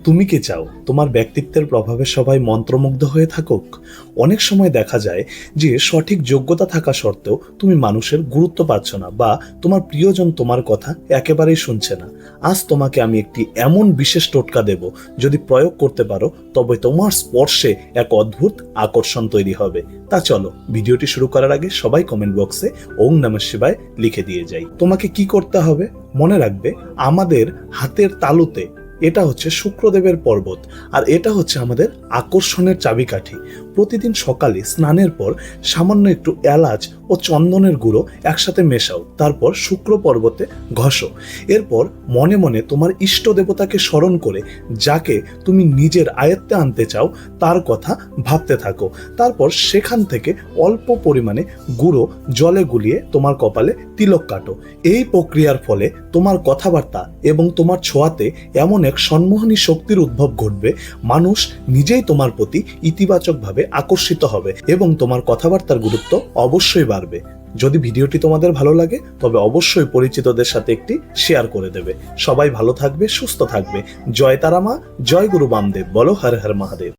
তুমি কি চাও তোমার ব্যক্তিত্বের প্রভাবে সবাই মন্ত্রমুগ্ধ হয়ে থাকুক? অনেক সময় দেখা যায় যে সঠিক যোগ্যতা থাকা সত্ত্বেও তুমি মানুষের গুরুত্ব পাচ্ছ না, বা তোমার প্রিয়জন তোমার কথা একেবারেই শুনছে না। আজ তোমাকে আমি একটি এমন বিশেষ টোটকা দেব, যদি প্রয়োগ করতে পারো তবে তোমার স্পর্শে এক অদ্ভুত আকর্ষণ তৈরি হবে। তা চলো, ভিডিওটি শুরু করার আগে সবাই কমেন্ট বক্সে ওং নমঃ শিবায় লিখে দিয়ে যাই। তোমাকে কি করতে হবে? মনে রাখবে, আমাদের হাতের তালুতে এটা হচ্ছে শুক্রদেবের পর্বত, আর এটা হচ্ছে আমাদের আকর্ষণের চাবিকাঠি। প্রতিদিন সকালে স্নানের পর সামান্য একটু এলাচ ও চন্দনের গুঁড়ো একসাথে মেশাও, তারপর শুক্র পর্বতে ঘষো। এরপর মনে মনে তোমার ইষ্ট দেবতাকে স্মরণ করে যাকে তুমি নিজের আয়ত্তে আনতে চাও তার কথা ভাবতে থাকো। তারপর সেখান থেকে অল্প পরিমাণে গুঁড়ো জলে গুলিয়ে তোমার কপালে তিলক কাটো। এই প্রক্রিয়ার ফলে তোমার কথাবার্তা এবং তোমার ছোঁয়াতে এমন এক সম্মোহনী শক্তির উদ্ভব ঘটবে, মানুষ নিজেই তোমার প্রতি ইতিবাচকভাবে আকর্ষিত হবে এবং তোমার কথাবার্তার গুরুত্ব অবশ্যই বাড়বে। যদি ভিডিওটি তোমাদের ভালো লাগে তবে অবশ্যই পরিচিতদের সাথে একটি শেয়ার করে দেবে। সবাই ভালো থাকবে, সুস্থ থাকবে। জয় তারা মা, জয় গুরু বামদেব। বলো হর হর মহাদেব।